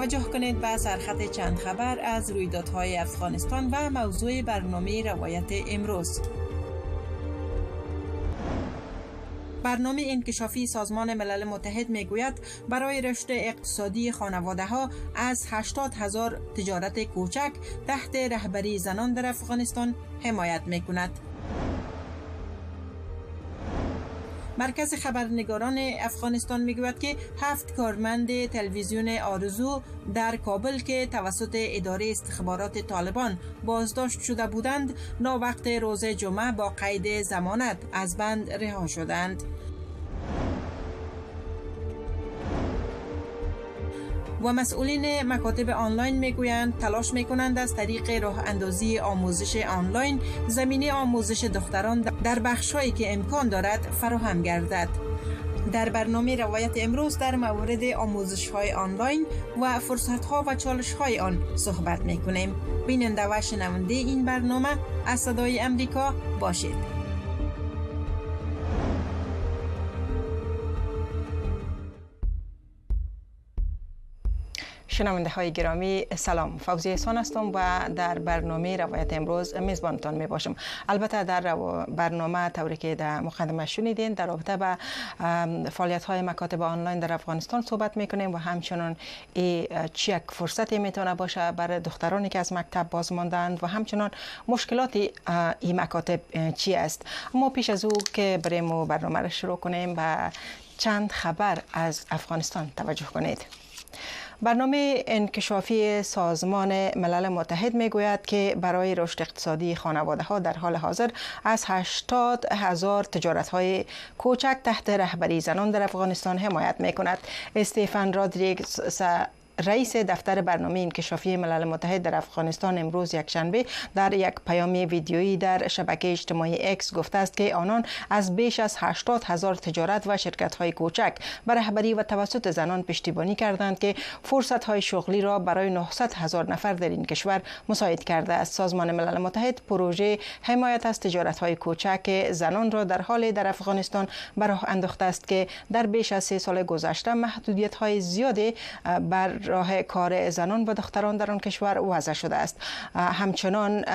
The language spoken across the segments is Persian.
توجه کنید به سرخط چند خبر از رویدادهای افغانستان و موضوع برنامه روایت امروز. برنامه انکشافی سازمان ملل متحد میگوید برای رشد اقتصادی خانواده‌ها از 80,000 تجارت کوچک تحت رهبری زنان در افغانستان حمایت میکند. مرکز خبرنگاران افغانستان میگوید که 7 کارمند تلویزیون آرزو در کابل که توسط اداره استخبارات طالبان بازداشت شده بودند ناوقت روز جمعه با قید ضمانت از بند رها شدند. و مسئولین مکاتب آنلاین میگویند تلاش میکنند از طریق راه اندازی آموزش آنلاین زمینه آموزش دختران در بخش‌هایی که امکان دارد فراهم گردد. در برنامه روایت امروز در مورد آموزش‌های آنلاین و فرصت‌ها و چالش‌های آن صحبت میکنیم. بیننده و شنونده این برنامه از صدای امریکا باشید. شنونده های گرامی سلام، فوزیه احسان هستم و در برنامه روایت امروز میزبانتان می باشم. البته در برنامه طوری که در مقدمه شنیدین در رابطه با فعالیت های مکاتب آنلاین در افغانستان صحبت میکنیم و همچنان چه یک فرصتی میتونه باشه برای دخترانی که از مکتب باز ماندند و همچنان مشکلات این مکاتب چی است. اما پیش از او که بریم برنامه را شروع کنیم و چند خبر از افغانستان توجه کنید. برنامه انکشافی سازمان ملل متحد میگوید که برای رشد اقتصادی خانواده‌ها در حال حاضر از 80,000 تجارت‌های کوچک تحت رهبری زنان در افغانستان حمایت می‌کند. استیفن رودریگز رئیس دفتر برنامه انکشافی ملل متحد در افغانستان امروز یکشنبه در یک پیام ویدیویی در شبکه اجتماعی اکس گفته است که آنان از بیش از 80,000 تجارت و شرکت‌های کوچک به رهبری و توسط زنان پشتیبانی کردند که فرصت‌های شغلی را برای 900,000 نفر در این کشور مساعد کرده است. سازمان ملل متحد پروژه حمایت از تجارت‌های کوچک زنان را در حال در افغانستان به راه انداخته است که در بیش از 3 سال گذشته محدودیت‌های زیادی بر راه کار زنان و دختران در آن کشور وضع شده است. همچنان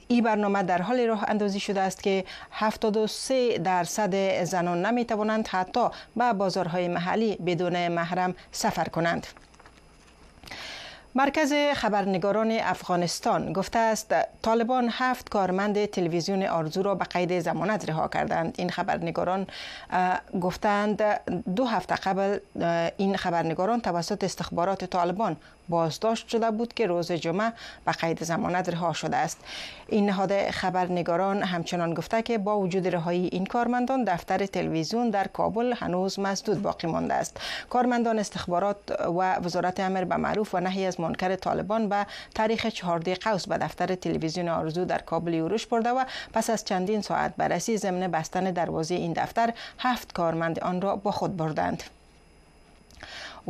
این برنامه در حال راه اندازی شده است که 73% زنان نمی توانند حتی به بازارهای محلی بدون محرم سفر کنند. مرکز خبرنگاران افغانستان گفته است طالبان 7 کارمند تلویزیون آرزو را به قید ضمانت رها کردند. این خبرنگاران گفتند 2 هفته قبل این خبرنگاران توسط استخبارات طالبان بازداشت شده بود که روز جمعه به قید ضمانت رها شده است. این نهاد خبرنگاران همچنان گفته که با وجود رهایی این کارمندان دفتر تلویزیون در کابل هنوز مسدود باقی مانده است. کارمندان استخبارات و وزارت امر به معروف و نهی از منکر طالبان به تاریخ 14 قوس به دفتر تلویزیون آرزو در کابل یورش برده و پس از چندین ساعت بررسی ضمن بستن دروازه این دفتر 7 کارمند آن را با خود بردند.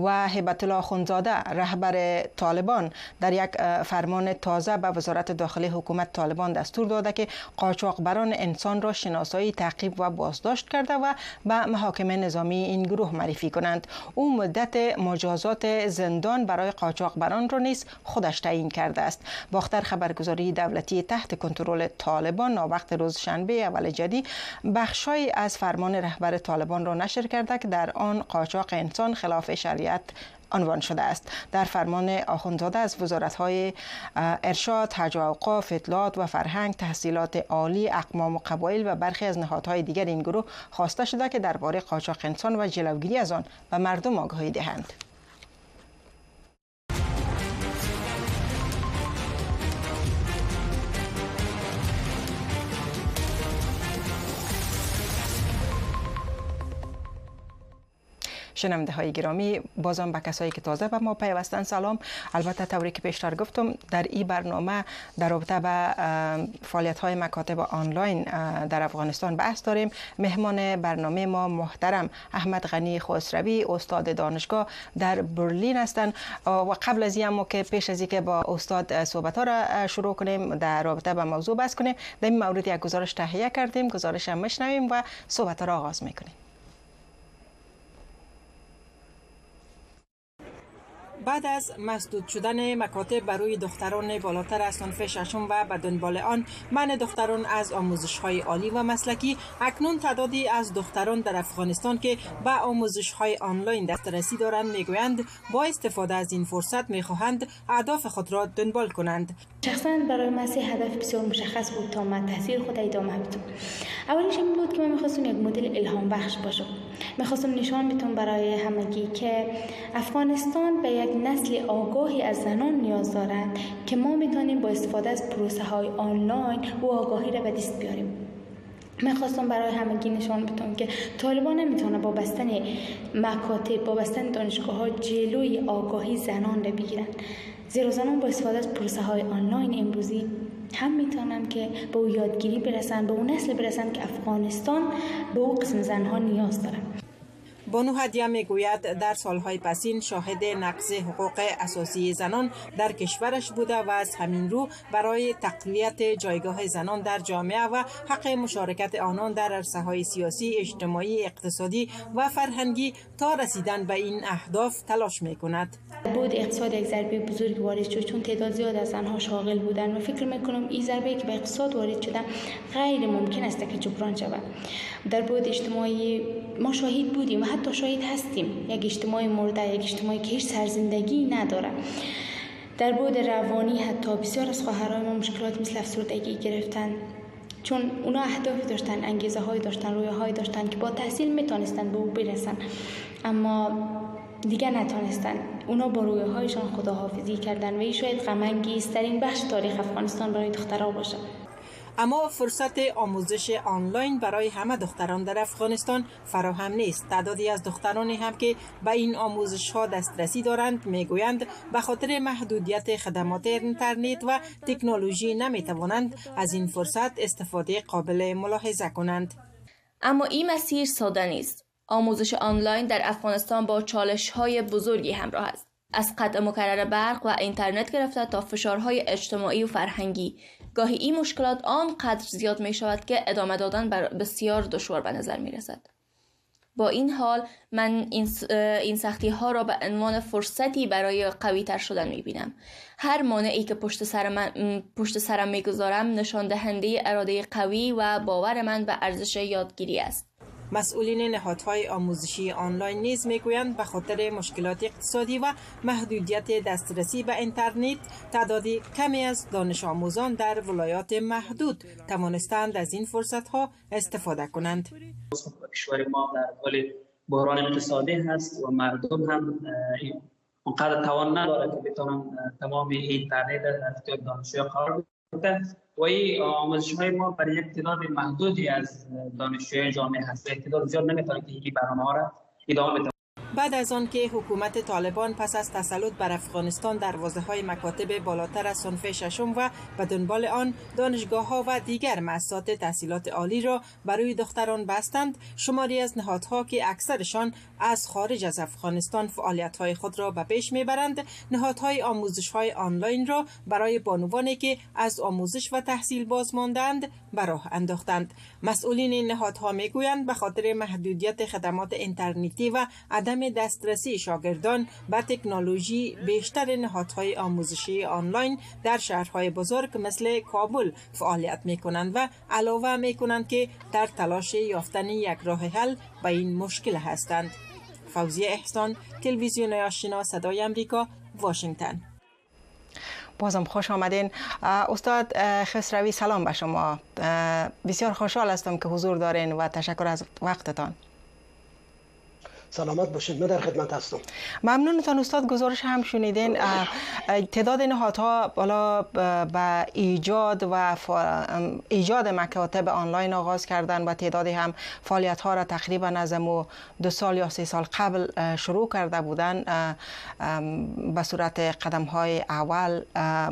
و هیبت الله اخندزاده رهبر طالبان در یک فرمان تازه به وزارت داخلی حکومت طالبان دستور داده که قاچاقبران انسان را شناسایی، تعقیب و بازداشت کرده و به محاکم نظامی این گروه معرفی کنند. او مدت مجازات زندان برای قاچاقبران را نیز خودش تعیین کرده است. باختر خبرگزاری دولتی تحت کنترل طالبان ناوقت روز شنبه اول جدی بخشی از فرمان رهبر طالبان را نشر کرده که در آن قاچاق انسان خلاف شریعت عنوان شده است. در فرمان آخوندزاده از وزارت‌های ارشاد، حج و اوقاف، اطلاعات و فرهنگ، تحصیلات عالی، اقوام و قبایل و برخی از نهادهای دیگر این گروه خواسته شده که درباره قاچاق انسان و جلوگیری از آن به مردم آگاهی دهند. شنونده های گرامی، بازم به کسایی که تازه به ما پیوستن سلام. البته طوری که پیشتر گفتم در این برنامه در رابطه با فعالیت های مکاتب آنلاین در افغانستان بحث داریم. مهمان برنامه ما محترم احمد غنی خسروی استاد دانشگاه در برلین هستند و قبل از این که پیش از اینکه با استاد صحبت ها را شروع کنیم در رابطه با موضوع بحث کنیم، در این مورد یک گزارش تهیه کردیم. گزارش هم میشنویم و صحبت ها را آغاز میکنیم. بعد از مسدود شدن مکاتب برای دختران بالاتر از صنف ششم و به دنبال آن منع دختران از آموزش‌های عالی و مسلکی، اکنون تعدادی از دختران در افغانستان که به آموزش‌های آنلاین دسترسی دارند میگویند با استفاده از این فرصت میخواهند اهداف خود را دنبال کنند. شخصا برای من هدف بسیار مشخص بود تا من تحصیل خود ادامه بدم. اولیش این بود که من میخواستم یک مدل الهام بخش باشم. میخواستم نشان بدم برای همگی که افغانستان به یک نسل آگاهی از زنان نیاز دارد که ما میتونیم با استفاده از پروسه های آنلاین و آگاهی را به دست بیاریم. من خواستم برای همگی نشان بدم که طالبان نمیتونه با بستن مکاتب، با بستن دانشگاه ها جلوی آگاهی زنان را بگیرن. زیرا زنان با استفاده از پروسه های آنلاین امروزی هم میتونن که به او یادگیری برسن، به اون نسل برسن که افغانستان به او قسم زنها نیاز داره. بانو هدیه میگوید در سالهای پسین شاهد نقض حقوق اساسی زنان در کشورش بوده و از همین رو برای تقویت جایگاه زنان در جامعه و حق مشارکت آنان در عرصه‌های سیاسی، اجتماعی، اقتصادی و فرهنگی تا رسیدن به این اهداف تلاش میکند. بود اقتصاد یک ضربه بزرگ وارد شد چون تعداد زیاد از زنها شاغل بودند و فکر میکنم این ضربه که به اقتصاد وارد شده غیر ممکن است که جبران شود. در بود اجتماعی ما شاهد بودیم و حتی شاهد هستیم یک اجتماعی مرده، یک اجتماعی که هیچ سرزندگی نداره. در بود روانی حتی بسیار از خواهرای ما مشکلات مثل افسردگی گرفتن، چون اونا اهداف داشتن، انگیزه های داشتن، رویاهای داشتن که با تحصیل میتونستن به او برسن، اما دیگه نتونستن. اونا با رویاهایشان خداحافظی کردن و این شاید غم‌انگیزترین بخش تاریخ افغانستان برای دخترها باشه. اما فرصت آموزش آنلاین برای همه دختران در افغانستان فراهم نیست. تعدادی از دخترانی هم که به این آموزش ها دسترسی دارند میگویند به خاطر محدودیت خدمات اینترنت و تکنولوژی نمیتوانند از این فرصت استفاده قابل ملاحظه کنند. اما این مسیر ساده نیست. آموزش آنلاین در افغانستان با چالش‌های بزرگی همراه است. از قطع مکرر برق و اینترنت گرفته تا فشارهای اجتماعی و فرهنگی. گاهی این مشکلات آنقدر زیاد می شود که ادامه دادن بسیار دشوار به نظر می رسد. با این حال من این سختی ها را به عنوان فرصتی برای قوی تر شدن می بینم. هر مانعی که پشت سرم می گذارم نشان دهنده اراده قوی و باور من به ارزش یادگیری است. مسئولین نهادهای آموزشی آنلاین نیز میگویند به خاطر مشکلات اقتصادی و محدودیت دسترسی به اینترنت تعدادی کمی از دانش آموزان در ولایات محدود توانستند از این فرصت ها استفاده کنند. کشور ما در حال بحران اقتصادی هست و مردم هم اونقدر توان نداره که بتونن تمام اینترنت در اختیار دانشجویان قرار بدن و این آموزش‌های ما برای یک تعداد محدودی از دانشجویان جامعه هست. اقتدار زیاد نمی‌تونه که این برنامه‌ها را ادامه بده. بعد از آن که حکومت طالبان پس از تسلط بر افغانستان دروازه‌های مکاتب بالاتر از صنف ششم و به دنبال آن دانشگاه‌ها و دیگر مؤسسات تحصیلات عالی را برای دختران بستند، شماری از نهادها که اکثرشان از خارج از افغانستان فعالیت‌های خود را به پیش می‌برند، نهادهای آموزش‌های آنلاین را برای بانوانی که از آموزش و تحصیل باز ماندند به راه انداختند. مسئولین این نهادها می‌گویند به خاطر محدودیت خدمات اینترنتی و عدم دسترسی شاگردان به تکنولوژی، بیشتر نهادهای آموزشی آنلاین در شهرهای بزرگ مثل کابل فعالیت می‌کنند و علاوه می‌کنند که در تلاش یافتن یک راه حل به این مشکل هستند. فوزیه احسان، تلویزیون آشنا، صدای امریکا، واشنگتن. بازم خوش آمدین. استاد خسروی، سلام به شما. بسیار خوشحال هستم که حضور دارین و تشکر از وقتتان. سلامت باشید. من در خدمت هستم. ممنونتان استاد. گزارش هم شنیدین تعداد نهادها بالا به ایجاد مکاتب آنلاین آغاز کردن و تعدادی هم فعالیت ها را تقریبا از 2 سال یا 3 سال قبل شروع کرده بودن به صورت قدم های اول،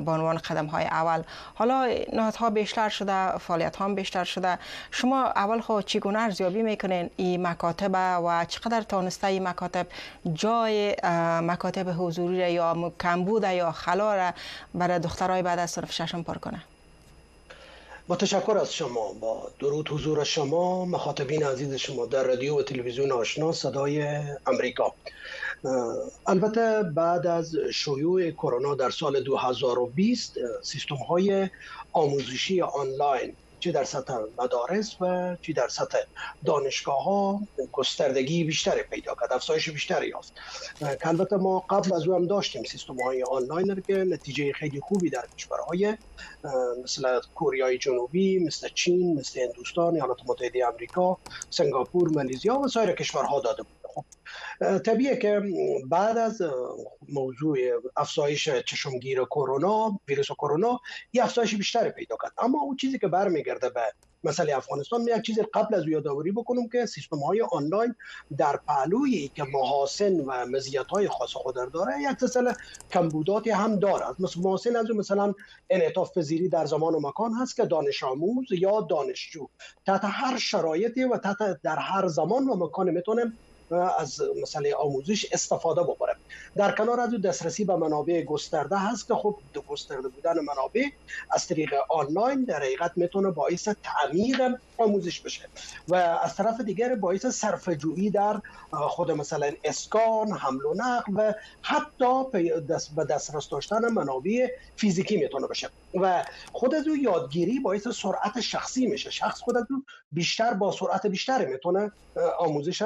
به عنوان قدم های اول. حالا نهادها بیشتر شده، فعالیت ها هم بیشتر شده. شما اول خود چگونه ارزیابی میکنین این مکاتب و چقدر تونسته این مکاتب جای مکاتب حضوری را یا کمبود یا خلا را برای دخترای بعد از صنف ششم پر کنه؟ با تشکر از شما. با درود حضور شما، مخاطبین عزیز شما در رادیو و تلویزیون آشنا صدای امریکا. البته بعد از شیوع کرونا در سال 2020 سیستم های آموزشی آنلاین چه در سطح مدارس و چه در سطح دانشگاه ها گستردگی بیشتری پیدا کرد، افزایش بیشتری یافت. که البته ما قبل از او هم داشتیم سیستم های آنلاین که نتیجه خیلی خوبی در کشورهای مثل کره جنوبی، مثل چین، مثل هندوستان، ایالات متحده آمریکا، سنگاپور، مالزیا و سایر کشورها داده بود. خب طبیعیه که بعد از موضوع افزایش چشمگیر کرونا، ویروس کرونا، یه افزایش بیشتری پیدا کرد. اما اون چیزی که برمیگرده به مسئله افغانستان، یک چیز قبل از او یادآوری بکنم که سیستم های آنلاین در پهلوی که محاسن و مزیت های خاص خود داره، یک سلسله کمبوداتی هم داره. محاسن از مثلا انعطاف پذیری در زمان و مکان هست که دانش آموز یا دانشجو تحت هر شرایطی و در هر زمان و مکان میتونه از مسئله آموزش استفاده ببره. در کنار از دسترسی به منابع گسترده هست که خب گسترده بودن منابع از طریق آنلاین در حقیقت میتونه باعث تعمیق آموزش بشه و از طرف دیگر باعث صرفه‌جویی در خود مثلا اسکان، حمل و نقل و حتی به دسترس داشتن منابع فیزیکی میتونه بشه و خود از او یادگیری باعث سرعت شخصی میشه. شخص خود از او بیشتر با سرعت بیشتری میتونه آموزش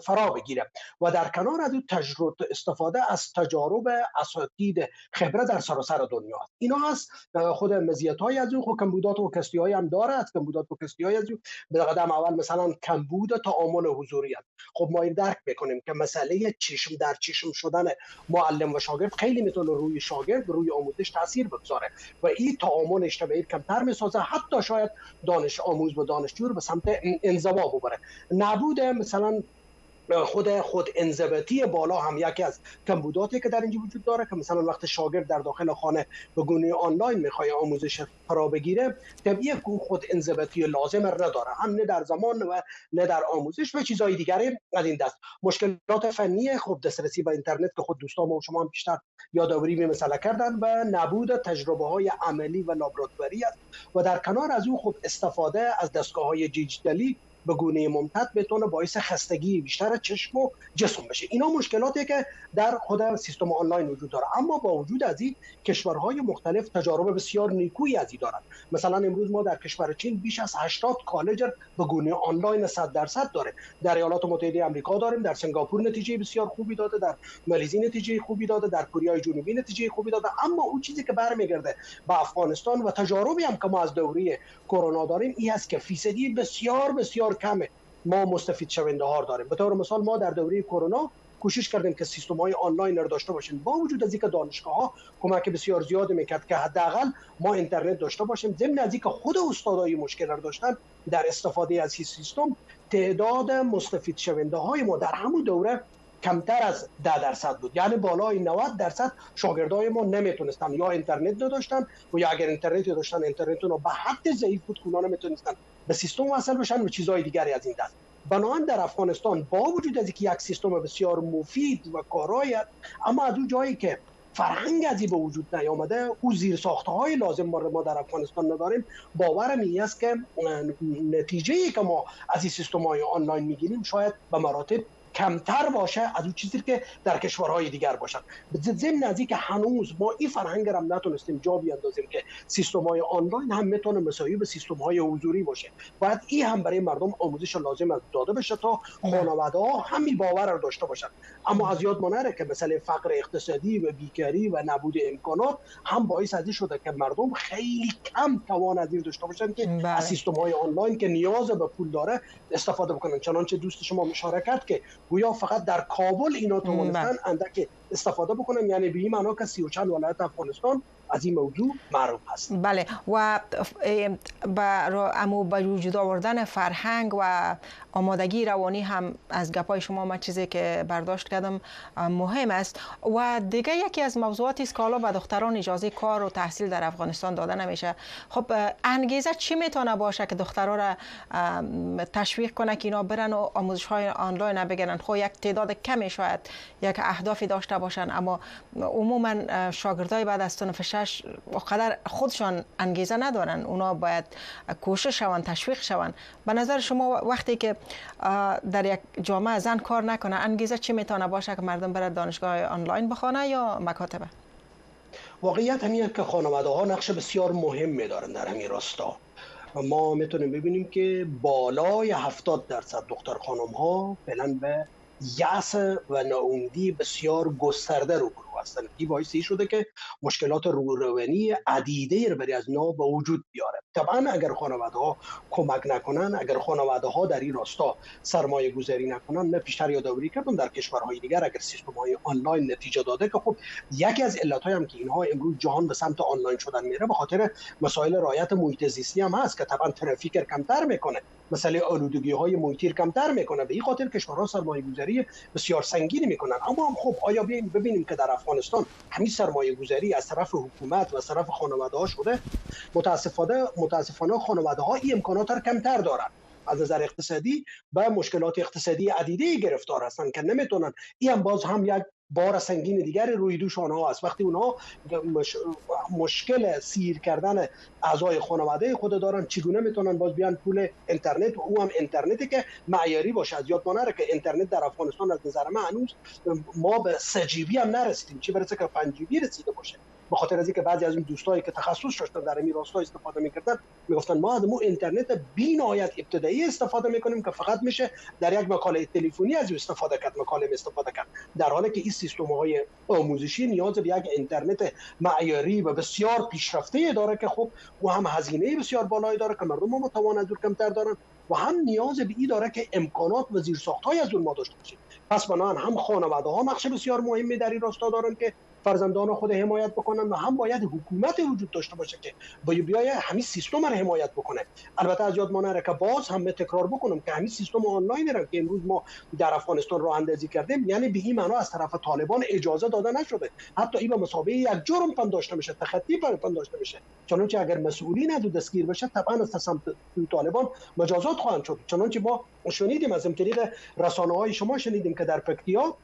فرا بگیره و در کنار از او استفاده از تجارب اساتید خبره در سراسر دنیا. اینا هست خود مزیت‌های از او. خود کمبودات و کسی‌های هم داره. از کمبودات و کسی‌های از او به قدم اول مثلا کمبود تعامل حضوری است. خب ما این درک میکنیم که مسئله چشم در چشم شدن معلم و شاگرد خیلی میتونه روی شاگرد، روی آموزش تاثیر بگذاره و این تعامل اجتماعی کمتر میسازه، حتی شاید دانش آموز و دانشجو رو به سمت انزوا ببره. نبود مثلا خود انضباطی بالا هم یکی از کمبوداتی که در اینجا وجود داره که مثلا وقت شاگرد در داخل خانه به گونه آنلاین میخواد آموزش فرا بگیره، طبیعیه که خود انضباطی لازم نداره، هم نه در زمان و نه در آموزش و چیزهای دیگری از این دست. مشکلات فنی، خب دسترسی به اینترنت که خود دوستان و شما هم بیشتر یادآوری به مسئله کردن و نبود تجربه‌های عملی و لابراتواری است و در کنار از او خب استفاده از دستگاه‌های دیجیتالی به گونه ممتد میتونه باعث خستگی بیشتر چشم و جسم بشه. اینا مشکلاتی که در خود سیستم آنلاین وجود داره. اما با وجود از این کشورهای مختلف تجارب بسیار نیکویی از این دارند. مثلا امروز ما در کشور چین بیش از 80 کالج به گونه آنلاین 100% داره. در ایالات متحده آمریکا داریم، در سنگاپور نتیجه بسیار خوبی داده، در مالزی نتیجه خوبی داده، در کره جنوبی نتیجه خوبی داده. اما اون چیزی که برمیگرده به افغانستان و تجاربی هم که ما از دوره کرونا داریم، این است که فیصدی بسیار کمه ما مستفید شونده ها داریم. به طور مثال ما در دوره کرونا کوشش کردیم که سیستم‌های آنلاین رو داشته باشیم، با وجود از اینکه دانشگاه‌ها کمک بسیار زیادی میکرد که حداقل ما اینترنت داشته باشیم. ضمن از اینکه خود استادای مشکل رو داشتن در استفاده از این سیستم، تعداد مستفید شونده های ما در همون دوره کمتر از 10% بود. یعنی بالای 90% شاگردای ما نمیتونستن یا اینترنت نداشتن و یا اگر اینترنتی داشتن اینترنتون رو به حد ضعیف بود که اونا نمیتونستن به سیستم وصل بشن و چیزهای دیگری از این دست. بنابراین در افغانستان با وجود از اینکه یک سیستم بسیار مفید و کارایی است، اما از اون جایی که فرهنگ ازی به وجود نیامده، او زیرساخت‌های لازم ما در افغانستان نداریم، باورم این است که نتیجه‌ای که ما از این سیستم‌های آنلاین میگیریم شاید به مراتب کمتر باشه از اون چیزی که در کشورهای دیگر باشن. ضمن از اینکه هنوز ما این فرهنگ رو نتونستیم جا بیاندازیم که سیستم‌های آنلاین هم میتونه مساوی به سیستم‌های حضوری باشه. باید این هم برای مردم آموزش لازم داده بشه تا خانواده‌ها همین باور رو داشته باشن. اما از یاد نره که مثلا فقر اقتصادی و بیکاری و نبود امکانات هم باعث از این شده که مردم خیلی کم توان از این داشته باشن که از سیستم‌های آنلاین که نیاز به پول داره استفاده بکنن. چنانچه دوست شما اشاره کرد که گویا فقط در کابل اینا توانستن اندک استفاده بکنن، یعنی به این معنا که 30 و چند ولایت افغانستان از این موضوع معروف هست. بله و به وجود آوردن فرهنگ و آمادگی روانی هم از گپای شما ما چیزی که برداشت کردم مهم است. و دیگه یکی از موضوعاتی است که حالا به دختران اجازه کار و تحصیل در افغانستان داده نمیشه. خب انگیزه چی میتونه باشه که دخترها را تشویق کنه که اینا برن و آموزش های آنلاین بگیرن؟ خب یک تعداد کمی شاید یک اهدافی داشته داشته باشن، اما عموما شاگردای بعد از صنف 6 قدر خودشان انگیزه ندارن، اونا باید کوشش شون، تشویق شون. به نظر شما وقتی که در یک جامعه زن کار نکنه، انگیزه چی میتونه باشه که مردم برای دانشگاه آنلاین بخونه یا مکاتبه؟ واقعیت همینه که خانواده ها نقش بسیار مهمی دارن در همین راستا. ما میتونیم ببینیم که بالای 70% دختر خانم ها فعلا به یأس و ناامیدی بسیار گسترده روبرو هستند. این باعث شده که مشکلات روانی عدیده رو برای از نو به وجود بیاره. طبعا اگر خانواده ها کمک نکنن، اگر خانواده ها در این راستا سرمایه گذاری نکنن، من پیشتر یادآوری کردم در کشورهای دیگر اگر سیستم های آنلاین نتیجه داده که خب یکی از علت‌های هم که اینها امروز جهان به سمت آنلاین شدن میره به خاطر مسائل رعایت محیط زیستی هم هست که طبعا ترافیک کمتر میکنه، مسئله آلودگی‌های محیطی کمتر میکنه. به این خاطر کشورها سرمایه‌گذاری بسیار سنگینی میکنن. اما خب آیا ببینیم که در افغانستان همین سرمایه‌گذاری از طرف حکومت و از طرف خانواده‌ها شده؟ متاسفانه خانواده‌ها این امکانات را کمتر دارن. از نظر اقتصادی به مشکلات اقتصادی عدیده گرفتار هستند که نمیتونن. این هم باز هم یک بار سنگین دیگر روی دوش آنها است. وقتی اونها مشکل سیر کردن اعضای خانواده خود دارن، چگونه میتونن باز بیان پول اینترنت و او هم اینترنتی که معیاری باشه؟ از یاد نره که اینترنت در افغانستان از نظر من هنوز ما به 3 جی هم نرسیدیم، چه برسه که 5 جی رسیده باشه. به خاطر از اینکه بعضی از این دوستایی که تخصص داشتن در این راستا استفاده میکردن میگفتن ما از اینترنت بی‌نهایت ابتدایی استفاده میکنیم که فقط میشه در یک مکالمه تلفنی از استفاده کرد، در حالی که این سیستم‌های آموزشی نیاز به یک اینترنت معیاری و بسیار پیشرفته داره که خب و هم هزینه بسیار بالایی داره که مردم متوان از اون کمتر دارن و هم نیاز به این داره که امکانات و زیرساخت‌های از اون ما داشته باشیم. پس بنابراین هم خانواده‌ها نقش بسیار مهمی در این راستا دارن که فرزندان خود حمایت بکنن و هم باید حکومت وجود داشته باشه که بیاید همین سیستم رو حمایت بکنه. البته از یاد نره که باز هم تکرار بکنم که همین سیستم آنلاین را که امروز ما در افغانستان راه اندازی کردیم، یعنی به این معنا از طرف طالبان اجازه داده نشده، حتی این به مثابه یک جرم پنداشته میشه، تخطی پنداشته میشه. چنانچه اگر مسئولین از دستگیر بشه طبعا از سمت طالبان مجازات خواهند شد. چنانچه ما شنیدیم از طریق رسانه‌های شما شنیدیم که در پکتیا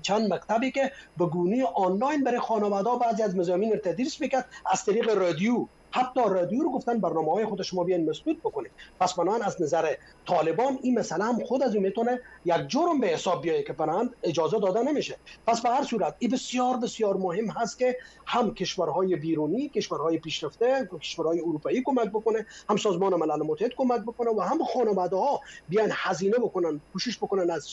چند مکتبی که به گونه آنلاین برای خانواده‌ها بعضی از مضامین رو تدریس میکرد از طریق رادیو. حتی رادیو رو گفتن برنامه‌های خود شما بیاین مسدود بکنید. پس بنابراین از نظر طالبان این مسئله هم خود از اون میتونه یک جرم به حساب بیایه که بنابراین اجازه داده نمیشه. پس به هر صورت این بسیار بسیار مهم هست که هم کشورهای بیرونی، کشورهای پیشرفته، کشورهای اروپایی کمک بکنه، هم سازمان ملل متحد کمک بکنه و هم خانواده‌ها بیان هزینه بکنن، کوشش بکنن از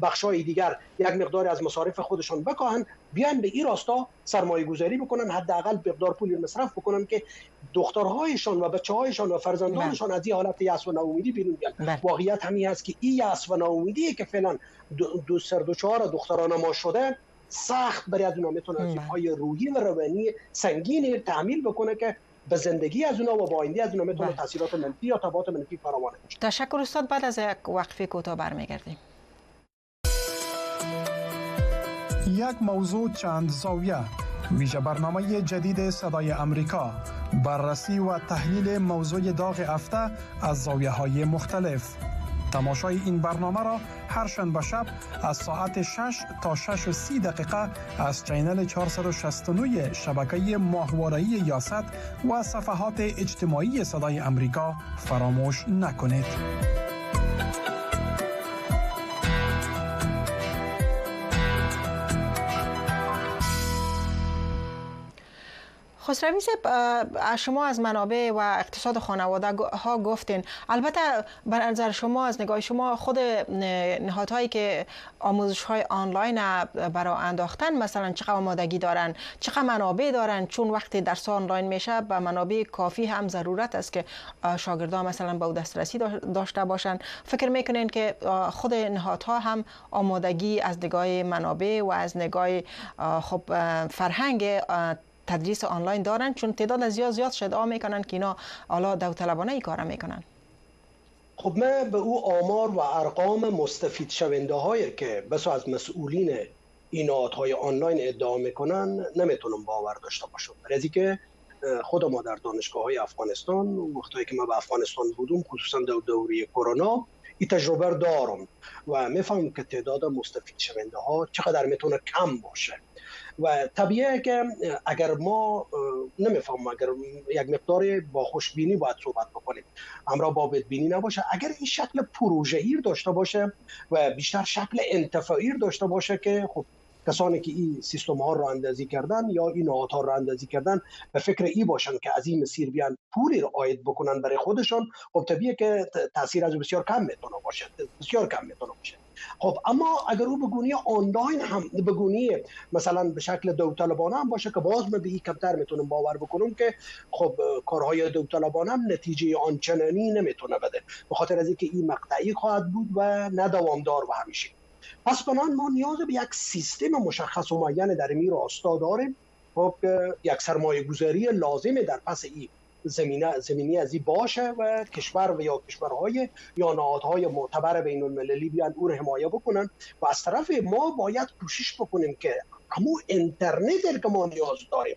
بخش‌های دیگر یک مقداری از مصارف خودشان بکاهن، بیان به این راستا سرمایه‌گذاری بکنن، حداقل مقدار پولی مصرف بکنن که دخترهایشان و بچه‌هایشان و فرزندانشان از این حالت یأس و ناامیدی بیرون بیان. واقعیت همین است که این یأس و ناامیدی که فعلا دچار دختران ما شده سخت برای از اونها میتونه عذاب‌های روحی و روانی سنگینی تحمیل بکنه که به زندگی از اونها و با آینده از اونها میتونه تاثیرات منفی یا تبعات منفی فراوان باشه. تشکر استاد. بعد از یک وقفه کوتاه برمیگردیم. یک موضوع چند زاویه، ویژه برنامه جدید صدای امریکا، بررسی و تحلیل موضوع داغ هفته از زاویه‌های مختلف. تماشای این برنامه را هر شنبه شب از ساعت 6 تا 6:30 از چینل 469 شبکه ماهواره‌ای یاست و صفحات اجتماعی صدای امریکا فراموش نکنید. خسروی صاحب، شما از منابع و اقتصاد خانواده ها گفتین. البته بر نظر شما، از نگاه شما، خود نهادهایی که آموزش های آنلاین برای انداختن مثلا چقدر آمادگی دارن، چقدر منابع دارن؟ چون وقتی درس آنلاین میشه به منابع کافی هم ضرورت است که شاگردان مثلا به او دسترسی داشته باشن. فکر میکنین که خود نهادها هم آمادگی از نگاه منابع و از نگاه خب فرهنگ تدریس آنلاین دارن؟ چون تعداد زیاد ادعا میکنن که اینا حالا داوطلبانه این کارا میکنن. خب من به او آمار و ارقام مستفید شونده هایی که بسا از مسئولین این نهادهای آنلاین ادعا میکنن نمیتونم باور داشته باشم. برای اینکه خود ما در دانشگاه های افغانستان وقتی که ما به افغانستان بودم، خصوصا در دوره کرونا، این تجربه دارم و میفهمم که تعداد مستفید شونده ها چقدر میتونه کم باشه و طبیعیه که اگر ما نمیفهمم اگر یک مقدار با خوشبینی باید صحبت بکنیم همراه با بدبینی نباشه، اگر این شکل پروژه‌ای داشته باشه و بیشتر شکل انتفاعی داشته باشه که خب کسانی که این سیستم ها رو اندازی کردن یا این نهادها رو اندازی کردن به فکر ای باشن که از این مسیر بیان پولی رو عاید بکنن برای خودشان، خب طبیعیه که تاثیر از بسیار کم میتونه باشه، بسیار کم میتونه باشه. خب اما اگر او بگونی آنلاین هم بگونی مثلا به شکل داوطلبانه هم باشه که باز من به این کمتر میتونم باور بکنم که خب کارهای داوطلبانه هم نتیجه آنچنانی نمیتونه بده، به خاطر از اینکه این مقطعی خواهد بود و نه دوامدار و همیشه. پس بنابراین ما نیاز به یک سیستم مشخص و معین در این راستا داریم، خب یک سرمایه گذاری لازمه در پس این زمینی از این باشه و کشور و یا کشورهای یا نهادهای معتبر بین المللی بیان او رو حمایت بکنن و از طرف ما باید کوشش بکنیم که همون اینترنت که ما نیاز داریم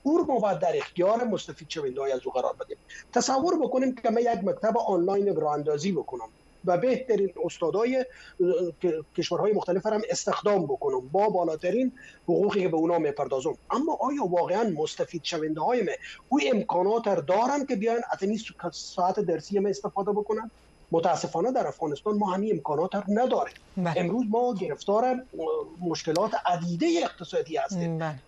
او رو ما باید در اختیار مستفید شونده‌های از او قرار بدیم. تصور بکنیم که من یک مکتب آنلاین راه اندازی بکنم و بهترین استادای کشورهای مختلف هم استخدام بکنم با بالاترین حقوقی که به اونا میپردازم، اما آیا واقعا مستفید شونده های من او امکانات دارن که بیان از این ساعت درسی ما استفاده بکنن؟ متاسفانه در افغانستان ما همین امکانات رو نداریم. امروز ما گرفتار مشکلات عدیده اقتصادی هستیم.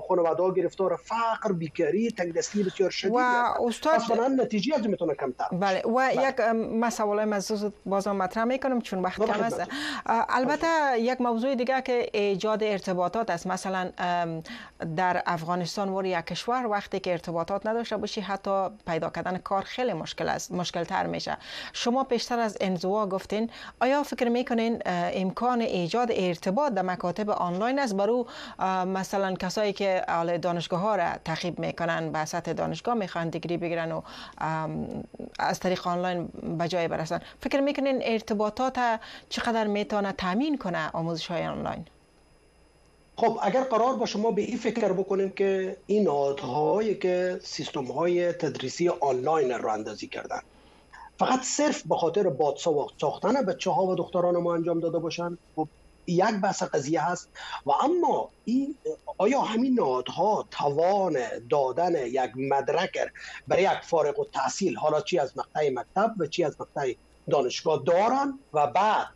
خانواده‌ها گرفتار فقر، بیکاری، تنگدستی بسیار شدید و استاد اصلا نتیجه از میتونه کمتر. بله و یک مسئله مزود بازم مطرح میکنم چون وقت کم است. البته یک موضوع دیگه که ایجاد ارتباطات است. مثلا در افغانستان و یک کشور وقتی که ارتباطات نداشته باشی حتی پیدا کردن کار خیلی مشکل است، مشکل تر میشه. شما پیشتر از انزوا گفتین، آیا فکر میکنین امکان ایجاد ارتباط در مکاتب آنلاین است برای مثلا کسایی که اعلی دانشگاه ها را تعقیب میکنن به سطح دانشگاه میخوان دیگری بگیرن و از طریق آنلاین به جای برسن، فکر میکنین ارتباطات چقدر میتونه تامین کنه آموزش های آنلاین؟ خب اگر قرار باشه ما به این فکر بکنیم که این نهادهایی که سیستم های تدریسی آنلاین را اندازی کردن فقط صرف به خاطر بادساواق ساختن بچه‌ها و دختران ما انجام داده باشن، خب یک بحث قضیه هست. و اما آیا همین نهادها توان دادن یک مدرک برای یک فارغ التحصیل، حالا چی از مقطع مکتب و چی از مقطع دانشگاه دارن؟ و بعد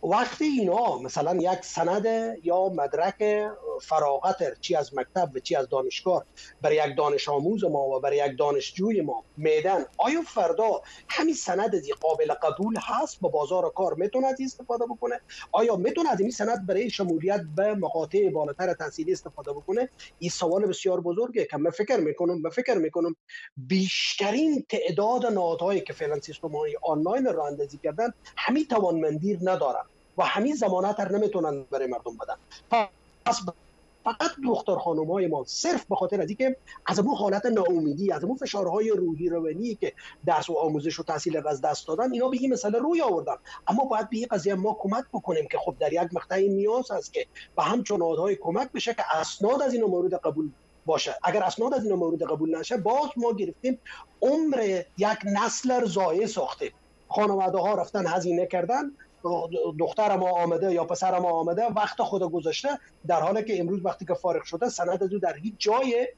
وقتی اینا مثلا یک سند یا مدرک فراغت چی از مکتب و چی از دانشگاه برای یک دانش آموز ما و برای یک دانشجوی ما میدن، آیا فردا همین سند از قابل قبول هست؟ با بازار کار میتونه از استفاده بکنه؟ آیا میتونه از این سند برای شمولیت به مقاطع بالاتر تحصیلی استفاده بکنه؟ این سوال بسیار بزرگه که من فکر میکنم بیشترین تعداد نهادهایی که فعلا سیستم‌های آنلاین راه اندازی کردن همین توانمندی ندارن و همین ضمانت رو نمیتونن برای مردم بدن. پس فقط دختر خانم‌های ما صرف به خاطر از اینکه از اون حالت ناامیدی، از اون فشارهای روحی روانی که درس و آموزش و تحصیل از دست دادن، اینا به این مسئله روی آوردن. اما باید به این قضیه ما کمک بکنیم که خب در یک مقطعی نیاز هست که به همچون نهادهای کمک بشه که اسناد از این مورد قبول باشه. اگر اسناد از این مورد قبول نشه، باز ما گرفتیم عمر یک نسل رو ضایع ساختیم. خانواده‌ها رفتن هزینه کردن، دختر ما آمده یا پسر ما آمده وقت خود گذاشته، در حالی که امروز وقتی که فارغ شده سند از او در هیچ جای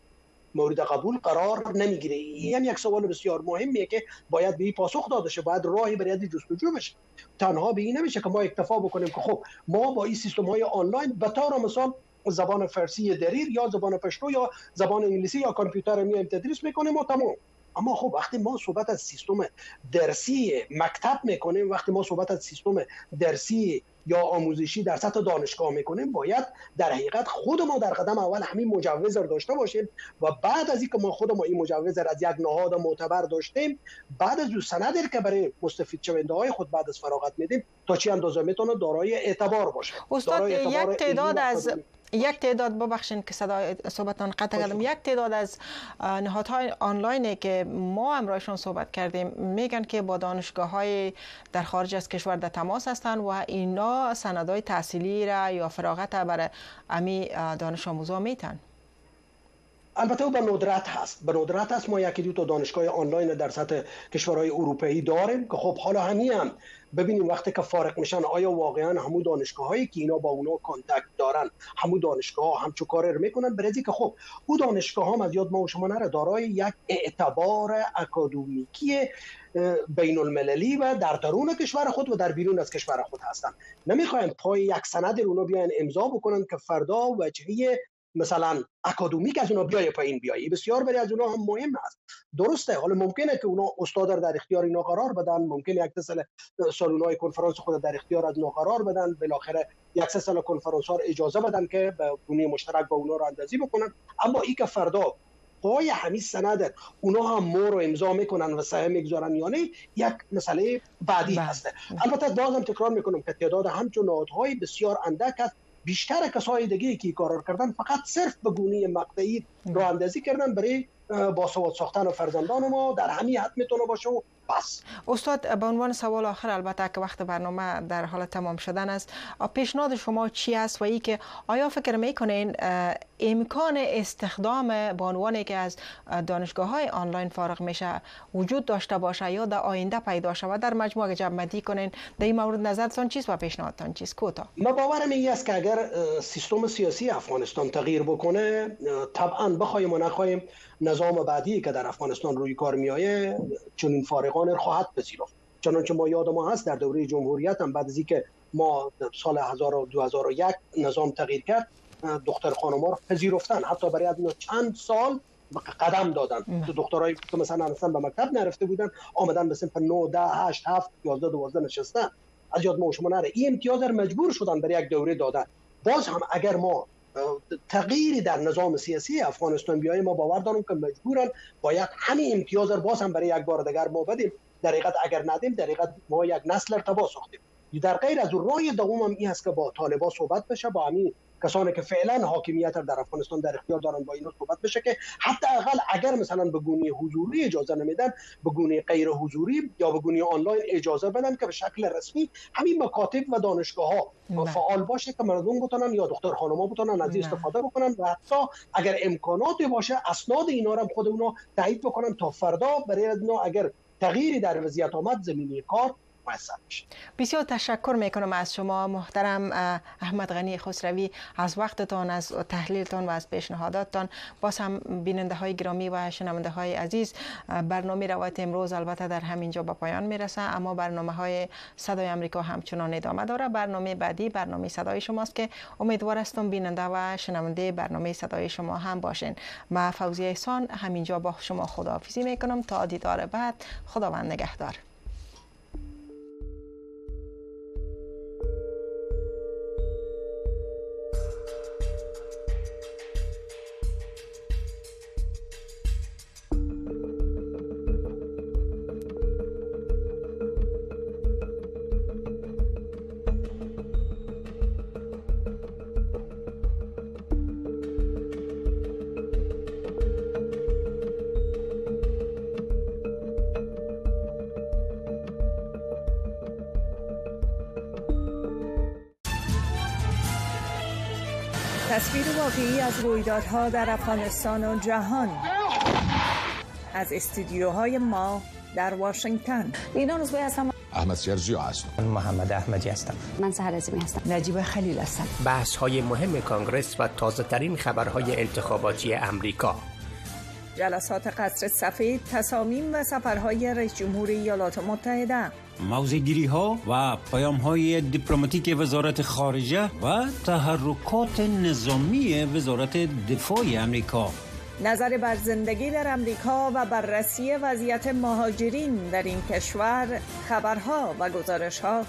مورد قبول قرار نمیگیره. این یک سوال بسیار مهمیه که باید به این پاسخ داده شه، باید راهی برای جستجو بشه. تنها به این نمیشه که ما اکتفا بکنیم که خب ما با این سیستم های آنلاین به طور مثال زبان فارسی دریر یا زبان پشتو یا زبان انگلیسی یا کامپیوتر میایم تدریس میکنیم و تمام. اما خب وقتی ما صحبت از سیستم درسی مکتب میکنیم، وقتی ما صحبت از سیستم درسی یا آموزشی در سطح دانشگاه میکنیم، باید در حقیقت خود ما در قدم اول همین مجوز رو داشته باشیم و بعد از اینکه ما خود ما این مجوز رو از یک نهاد معتبر داشتیم، بعد از اون سندی که برای مستفید شونده های خود بعد از فراغت میدیم تا چه اندازه میتونه دارای اعتبار باشه. استاد یک تعداد ببخشید که صحبتتان قطع کردم، یک تعداد از نهادهای آنلاینی که ما همراهشون صحبت کردیم میگن که با دانشگاه‌های در خارج از کشور در تماس هستند و اینا سندهای تحصیلی را یا فراغت برای امی دانش آموزا میتن. البته به ندرت هست ما یکی دو تا دانشگاه آنلاین در سطح کشورهای اروپایی داریم که خب حالا هم ببینیم وقتی که فارغ میشن آیا واقعا همون دانشگاهایی که اینا با اونا کانتکت دارن همون دانشگاه ها همچو کار رو میکنن، برای که خب اون دانشگاه ها از یاد ما و شما نره دارای یک اعتبار اکادمیکی بین المللی و در درون کشور خود و در بیرون از کشور خود هستن. نمیخوایم پای یک سند اونا بیان امضا بکنن که فردا وجهه مثلا اکادمیک از اونا بیای پایین بیایی. بسیار برای از اونا هم مهم است. درسته، حالا ممکنه که اونا استاد در اختیار اینا قرار بدن، ممکنه یک سال سالونای کنفرانس خود در اختیار از اونا قرار بدن، بالاخره یک سال کنفرانس ها اجازه بدن که به گونه مشترک با اونا رو اندازی بکنن، اما این که فردا پای همین سند اونا هم مور رو امضا میکنن و سهم میگذارن یا نه یک مسئله بعدی هسته. البته بازم تکرار میکنم که تعداد همچون نهادهای بسیار اندک است. بیشتر کسای دیگه که کار کردن فقط صرف به گونه مقطعی راه اندازی کردن برای باسواد ساختن فرزندان ما، در همین حد میتونه باشه و بس. استاد، به عنوان سوال آخر، البته که وقت برنامه در حال تمام شدن است، پیشنهاد شما چی است و ای که آیا فکر میکنین امکان استخدام بانوانی که از دانشگاه‌های آنلاین فارغ میشه وجود داشته باشه یا در آینده پیدا شود؟ در مجموع جمع‌بندی کنین در این مورد نظرتان چیست و پیشنهادتان چیست؟ کوتاه. ما باورم این است که اگر سیستم سیاسی افغانستان تغییر بکنه، طبعا بخوایم و نخوایم نظام بعدی که در افغانستان روی کار میایه چنین فارغان خواهد پذیرفت. چنانچه ما یاد ما هست در دوره جمهوریت هم بعد از اینکه ما سال 2001 نظام تغییر کرد، دختر خانم‌ها رو پذیرفتن، حتی برای از چند سال قدم دادن. دخترایی که مثلا به مکتب نرفته بودن آمدن به صنف 9 10 8 7 11 12 نشستن. از یاد ما شما نره این امتیاز رو مجبور شدن برای یک دوره دادن. باز هم اگر ما تغییری در نظام سیاسی افغانستان بیایی، ما باور دارم که مجبورن باید همین امتیاز رو باز هم برای یک بار دیگر ما بدیم. در حقیقت اگر ندیم در حقیقت ما یک نسل تباه ساختیم. در غیر از اون راه دوم هم این است که با طالبان صحبت بشه، با همین کسانی که فعلا حاکمیت در افغانستان در اختیار دارن با اینا صحبت بشه که حتی اقل اگر مثلا به گونه حضوری اجازه نمیدن، به گونه غیر حضوری یا به گونه آنلاین اجازه بدن که به شکل رسمی همین مکاتب و دانشگاه‌ها فعال باشه که مردم بتونن یا دختر خانم‌ها بتونن از استفاده بکنن و حتی اگر امکاناتی باشه اسناد اینا رو خود اونا تایید بکنن تا فردا برای اونا اگر تغییری در وضعیت آمد زمینه کار میسر بشه. بسیار تشکر میکنم از شما محترم احمد غنی خسروی از وقتتان، از تحلیلتان و از پیشنهاداتتان. باز هم بیننده های گرامی و شنونده های عزیز، برنامه روایت امروز البته در همینجا به پایان میرسه، اما برنامه های صدای امریکا همچنان ادامه داره. برنامه بعدی برنامه صدای شماست که امیدوار هستم بیننده و شنونده برنامه صدای شما هم باشین. ما فوزیه احسان همینجا با شما خداحافظی میکنم تا دیدار بعد. خداوند نگهدار. تصویر واقعی از رویدادها در افغانستان و جهان از استودیوهای ما در واشنگتن. اینا روزبه هستم. احمد سیرجی هستم. من محمد احمدی هستم. من سحر عظیمی هستم. نجیب خلیل هستم. بحث های مهم کانگرس و تازه ترین خبرهای انتخاباتی امریکا. جلسات قصر سفید، تصامیم و سفرهای رئیس جمهور ایالات متحده. موضع‌گیری ها و پیام های دیپلماتیک وزارت خارجه و تحرکات نظامی وزارت دفاع امریکا. نظر بر زندگی در امریکا و بررسی وضعیت مهاجرین در این کشور، خبرها و گزارش‌ها